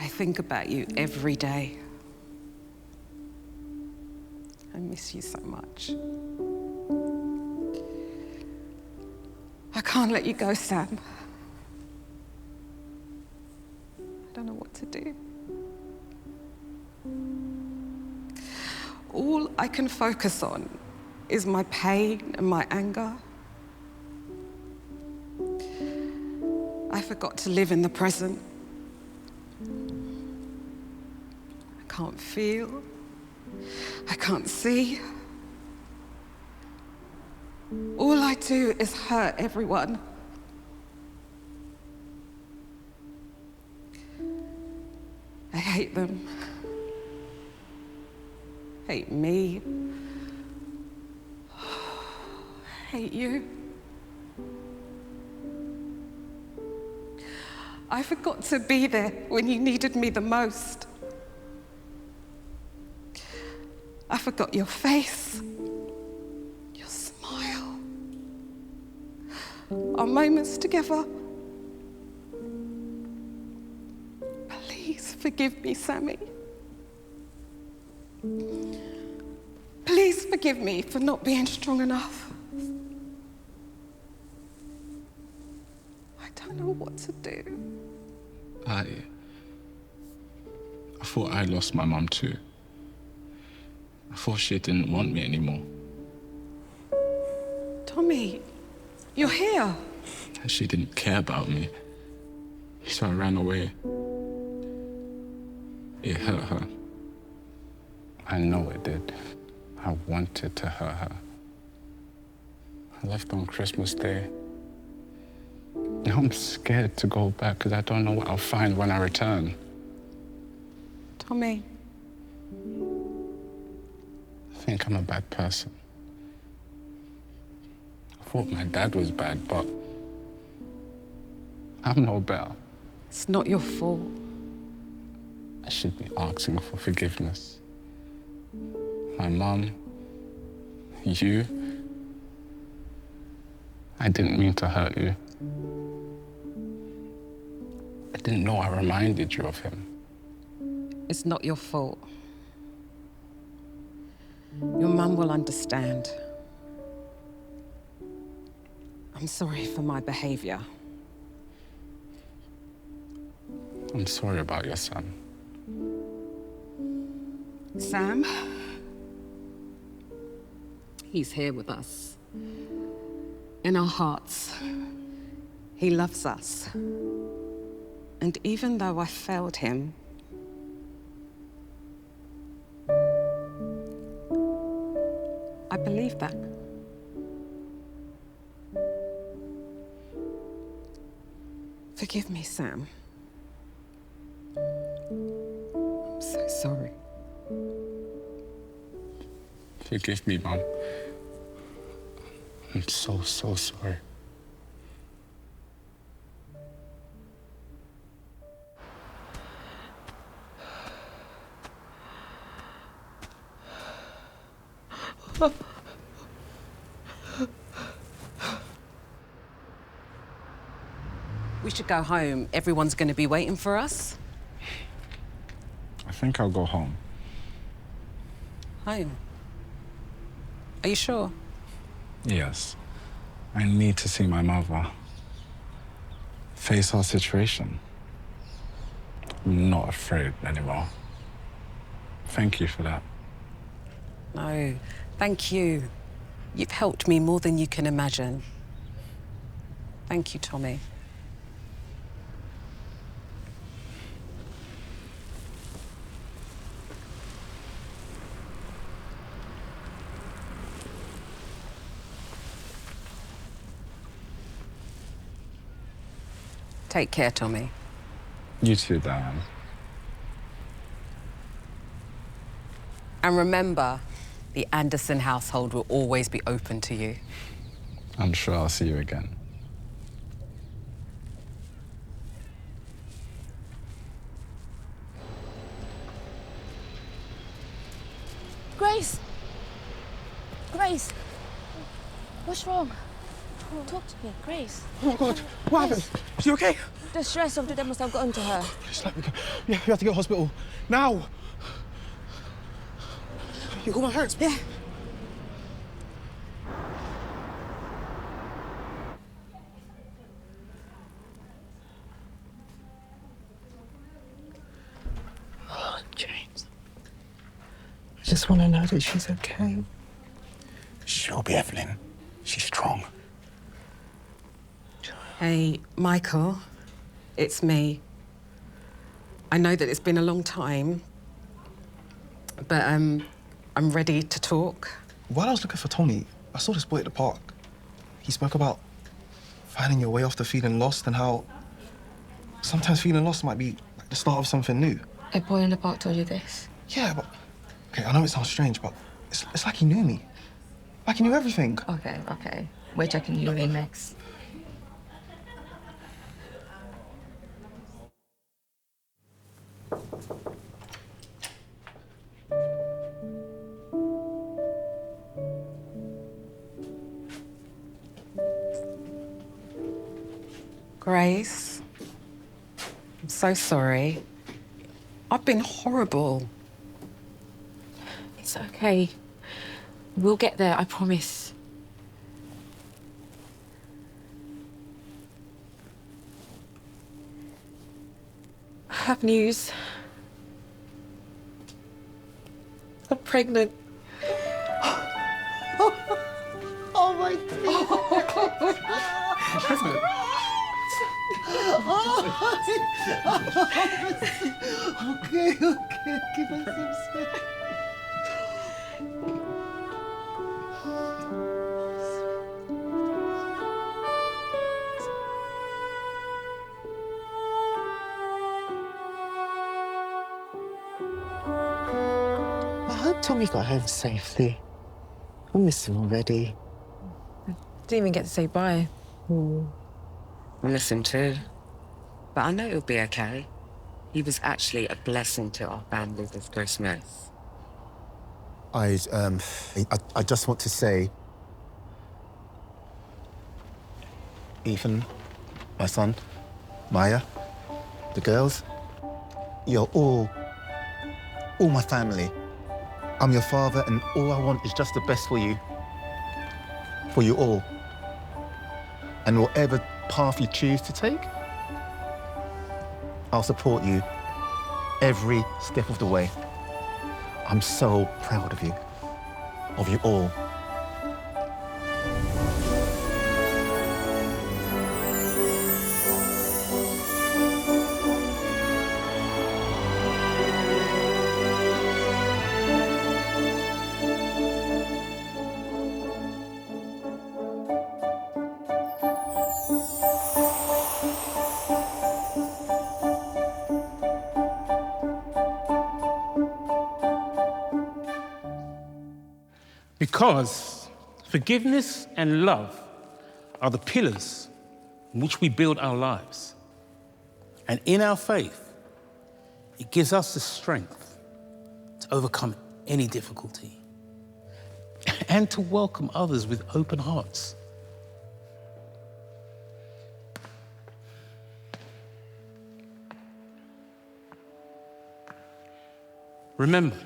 I think about you every day. I miss you so much. I can't let you go, Sam. I don't know what to do. All I can focus on is my pain and my anger. I forgot to live in the present. I can't feel. I can't see. All I do is hurt everyone. I hate them. Hate me. Hate you. I forgot to be there when you needed me the most. I forgot your face, your smile, our moments together. Please forgive me, Sammy. Please forgive me for not being strong enough. I don't know what to do. I thought I lost my mum too. I thought she didn't want me anymore. Tommy, you're here. She didn't care about me. So I ran away. It hurt her. I know it did. I wanted to hurt her. I left on Christmas Day. Now I'm scared to go back because I don't know what I'll find when I return. Tommy. I think I'm a bad person. I thought my dad was bad, but I'm no better. It's not your fault. I should be asking for forgiveness. My mum, you, I didn't mean to hurt you. I didn't know I reminded you of him. It's not your fault. Your mum will understand. I'm sorry for my behaviour. I'm sorry about your son. Sam? He's here with us. In our hearts. He loves us. And even though I failed him, I believe that. Forgive me, Sam. I'm so sorry. Forgive me, Mom. I'm so sorry. We should go home. Everyone's going to be waiting for us. I think I'll go home. Home? Are you sure? Yes. I need to see my mother. Face our situation. I'm not afraid anymore. Thank you for that. No, thank you. You've helped me more than you can imagine. Thank you, Tommy. Take care, Tommy. You too, Diane. And remember, the Anderson household will always be open to you. I'm sure I'll see you again. Grace! Grace! What's wrong? Talk to me, Grace. Oh, my God. What happened? Is she okay? The stress of the day must have gotten to her. Please let me go. Yeah, we have to go to hospital. Now! You call my parents? Yeah. Oh, James. I just want to know that she's okay. She'll be, Evelyn. She's strong. Hey, Michael, it's me. I know that it's been a long time, but I'm ready to talk. While I was looking for Tommy, I saw this boy at the park. He spoke about finding your way after feeling lost and how sometimes feeling lost might be like the start of something new. A boy in the park told you this? Yeah, but... Okay, I know it sounds strange, but it's like he knew me. Like he knew everything. Okay. We're checking you in next. Grace, I'm so sorry. I've been horrible. It's okay. We'll get there, I promise. I have news. I'm pregnant. Oh, my dear. Pregnant? Okay, give us some space. I hope Tommy got home safely. I miss him already. Didn't even get to say bye. I miss him too. But I know he'll be okay. He was actually a blessing to our family this Christmas. I just want to say Ethan, my son, Maya, the girls. You're all my family. I'm your father, and all I want is just the best for you all. And whatever path you choose to take, I'll support you every step of the way. I'm so proud of you all. Because forgiveness and love are the pillars on which we build our lives. And in our faith, it gives us the strength to overcome any difficulty and to welcome others with open hearts. Remember,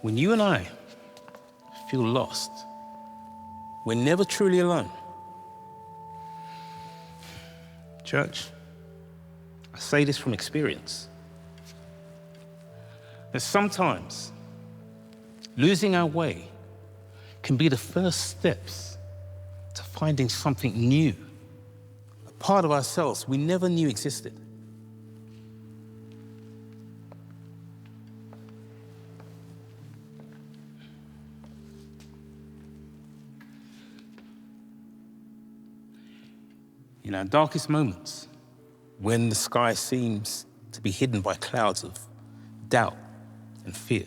when you and I feel lost, we're never truly alone. Church, I say this from experience, that sometimes losing our way can be the first steps to finding something new, a part of ourselves we never knew existed. In our darkest moments, when the sky seems to be hidden by clouds of doubt and fear,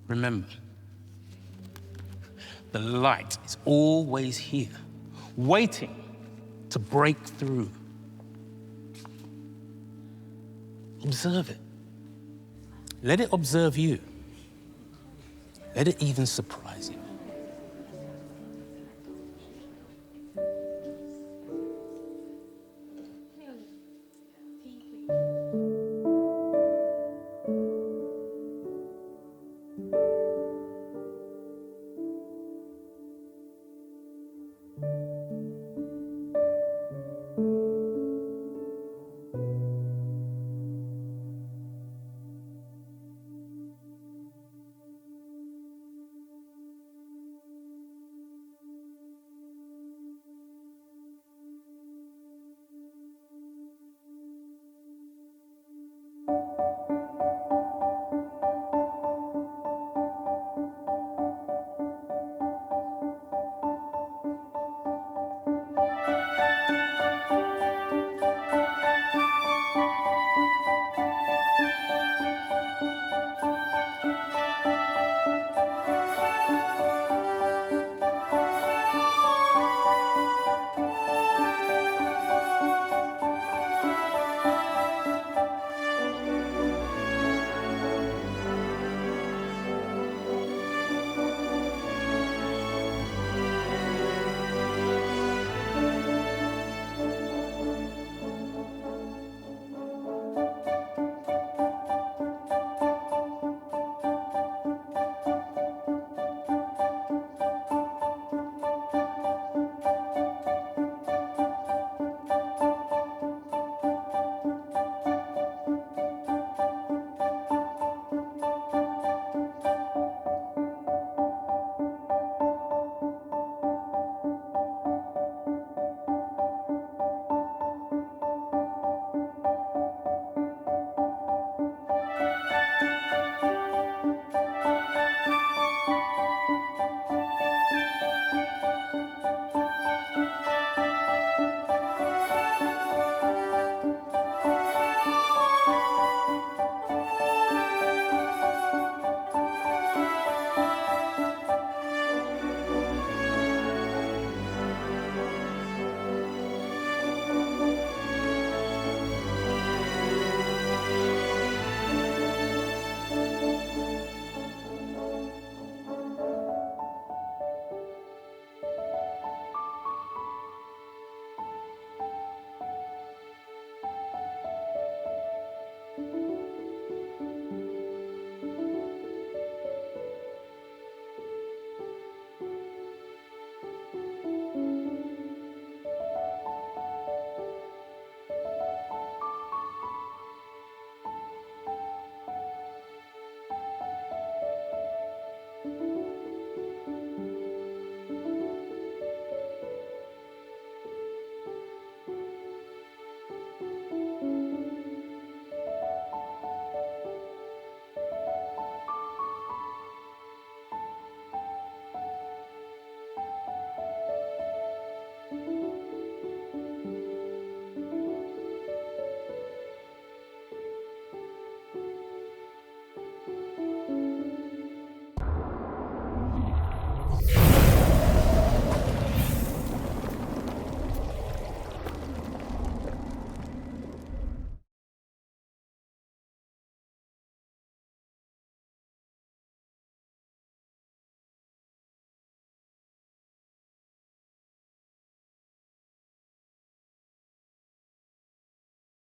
remember, the light is always here, waiting to break through. Observe it. Let it observe you. Let it even surprise you.